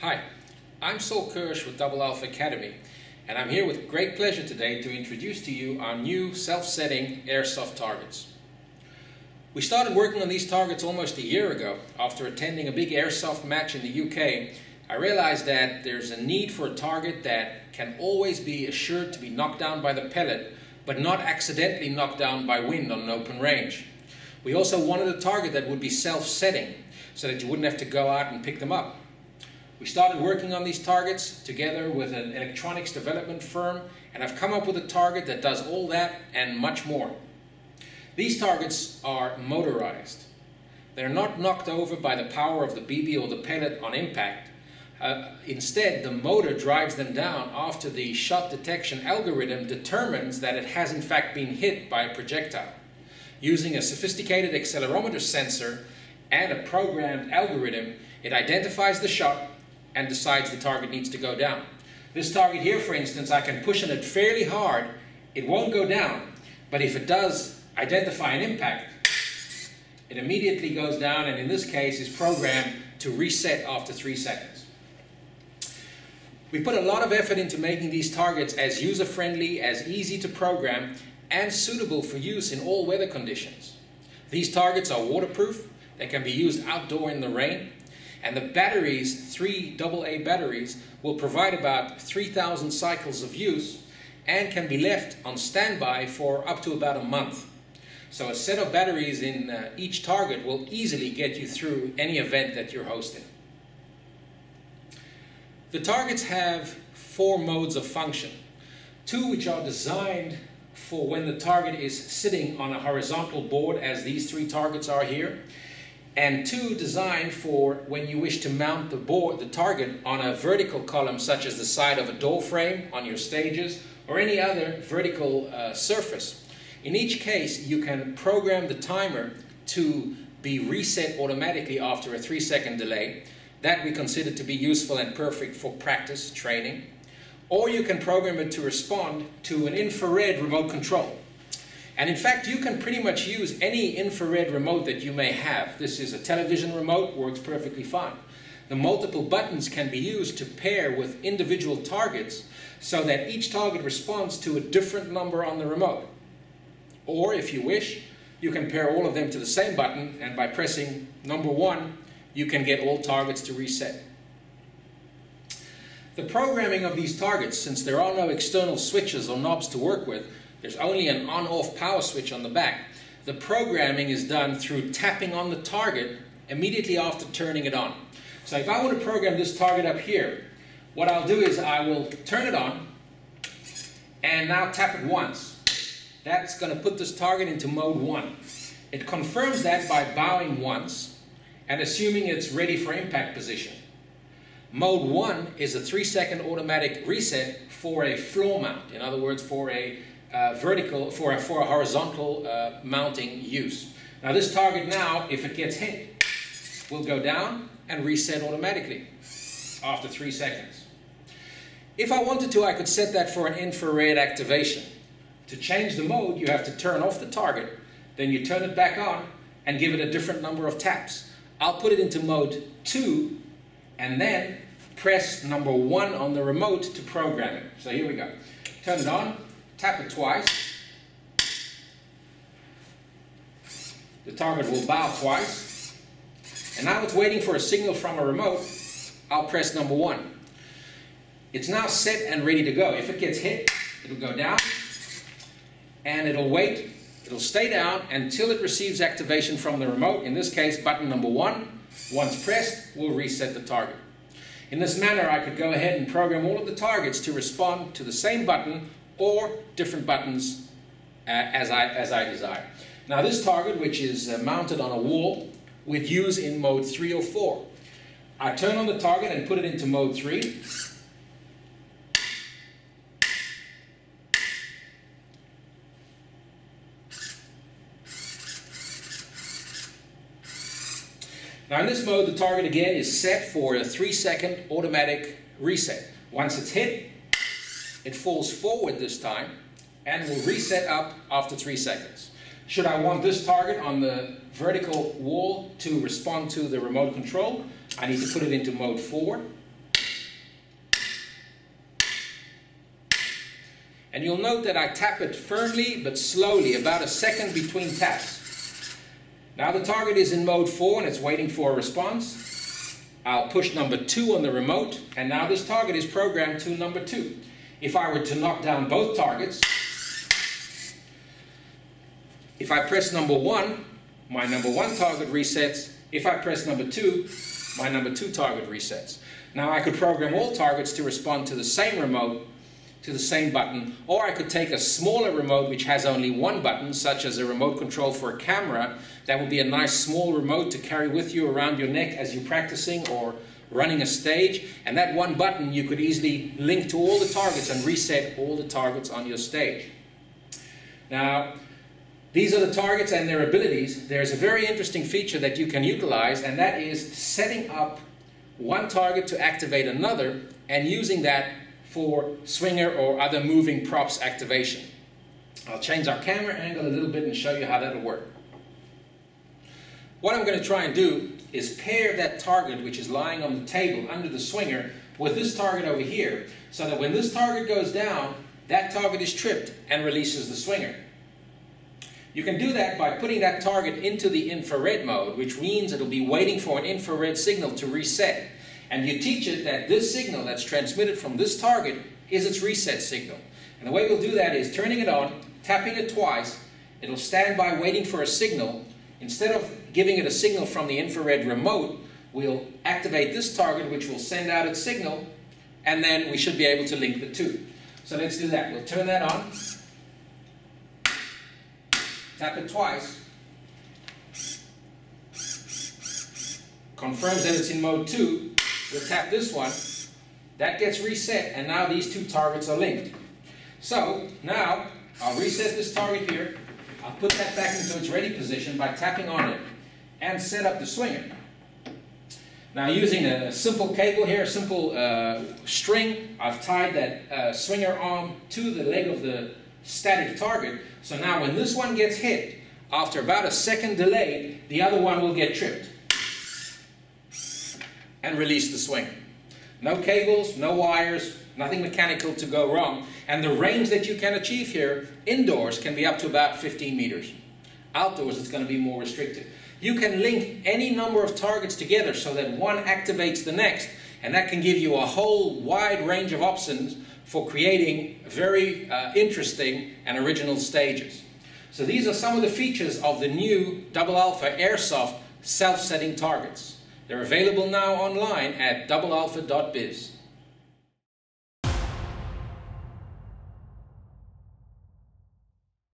Hi, I'm Saul Kirsch with Double Alpha Academy, and I'm here with great pleasure today to introduce to you our new self-setting Airsoft targets. We started working on these targets almost a year ago. After attending a big Airsoft match in the UK, I realized that there's a need for a target that can always be assured to be knocked down by the pellet, but not accidentally knocked down by wind on an open range. We also wanted a target that would be self-setting, so that you wouldn't have to go out and pick them up. We started working on these targets together with an electronics development firm, and I've come up with a target that does all that and much more. These targets are motorized. They're not knocked over by the power of the BB or the pellet on impact. Instead, the motor drives them down after the shot detection algorithm determines that it has in fact been hit by a projectile. Using a sophisticated accelerometer sensor and a programmed algorithm, it identifies the shot and decides the target needs to go down. This target here, for instance, I can push on it fairly hard. It won't go down, but if it does identify an impact, it immediately goes down, and in this case is programmed to reset after 3 seconds. We put a lot of effort into making these targets as user-friendly, as easy to program, and suitable for use in all weather conditions. These targets are waterproof. They can be used outdoor in the rain. And the batteries, 3 AA batteries, will provide about 3,000 cycles of use and can be left on standby for up to about a month. So a set of batteries in each target will easily get you through any event that you're hosting. The targets have 4 modes of function. 2 which are designed for when the target is sitting on a horizontal board, as these 3 targets are here, and 2 designed for when you wish to mount the target on a vertical column, such as the side of a door frame on your stages or any other vertical surface. In each case, you can program the timer to be reset automatically after a 3-second delay. That we consider to be useful and perfect for practice training. Or you can program it to respond to an infrared remote control. And in fact, you can pretty much use any infrared remote that you may have. This is a television remote, works perfectly fine. The multiple buttons can be used to pair with individual targets so that each target responds to a different number on the remote. Or if you wish, you can pair all of them to the same button, and by pressing number 1, you can get all targets to reset. The programming of these targets, since there are no external switches or knobs to work with, there's only an on-off power switch on the back. The programming is done through tapping on the target immediately after turning it on. So if I want to program this target up here, what I'll do is I will turn it on and now tap it once. That's going to put this target into mode 1. It confirms that by bowing once and assuming it's ready for impact position. Mode 1 is a 3-second automatic reset for a floor mount. In other words, for a for a horizontal mounting use. Now this target now, if it gets hit, will go down and reset automatically after 3 seconds. If I wanted to, I could set that for an infrared activation. To change the mode, you have to turn off the target, then you turn it back on and give it a different number of taps. I'll put it into mode 2 and then press number 1 on the remote to program it. So here we go. Turn it on. Tap it twice. The target will bow twice. And now it's waiting for a signal from a remote. I'll press number 1. It's now set and ready to go. If it gets hit, it'll go down. And it'll wait. It'll stay down until it receives activation from the remote. In this case, button number 1. Once pressed, will reset the target. In this manner, I could go ahead and program all of the targets to respond to the same button or different buttons as I desire. Now this target, which is mounted on a wall, we'd use in mode 3 or 4. I turn on the target and put it into mode 3. Now in this mode, the target again is set for a 3-second automatic reset. Once it's hit, it falls forward this time and will reset up after 3 seconds. Should I want this target on the vertical wall to respond to the remote control, I need to put it into mode 4. And you'll note that I tap it firmly but slowly, about a second between taps. Now the target is in mode 4 and it's waiting for a response. I'll push number 2 on the remote, and now this target is programmed to number 2. If I were to knock down both targets, if I press number 1, my number 1 target resets. If I press number 2, my number 2 target resets. Now I could program all targets to respond to the same remote, to the same button, or I could take a smaller remote which has only one button, such as a remote control for a camera. That would be a nice small remote to carry with you around your neck as you're practicing or running a stage. And that one button you could easily link to all the targets and reset all the targets on your stage. Now, these are the targets and their abilities. There's a very interesting feature that you can utilize, and that is setting up one target to activate another and using that for swinger or other moving props activation. I'll change our camera angle a little bit and show you how that'll work. What I'm going to try and do is pair that target which is lying on the table under the swinger with this target over here, so that when this target goes down, that target is tripped and releases the swinger. You can do that by putting that target into the infrared mode, which means it'll be waiting for an infrared signal to reset. And you teach it that this signal that's transmitted from this target is its reset signal. And the way we'll do that is turning it on, tapping it twice. It'll stand by waiting for a signal. Instead of giving it a signal from the infrared remote, we'll activate this target, which will send out its signal, and then we should be able to link the two. So let's do that. We'll turn that on. Tap it twice. Confirms that it's in mode 2. We'll tap this one. That gets reset, and now these two targets are linked. So now I'll reset this target here. I'll put that back into its ready position by tapping on it and set up the swinger. Now, using a simple cable here, a simple string, I've tied that swinger arm to the leg of the static target. So now when this one gets hit, after about a second delay, the other one will get tripped and release the swinger. No cables, no wires, nothing mechanical to go wrong. And the range that you can achieve here indoors can be up to about 15 meters. Outdoors it's going to be more restricted. You can link any number of targets together so that one activates the next, and that can give you a whole wide range of options for creating very interesting and original stages. So these are some of the features of the new Double Alpha Airsoft self-setting targets. They're available now online at doublealpha.biz.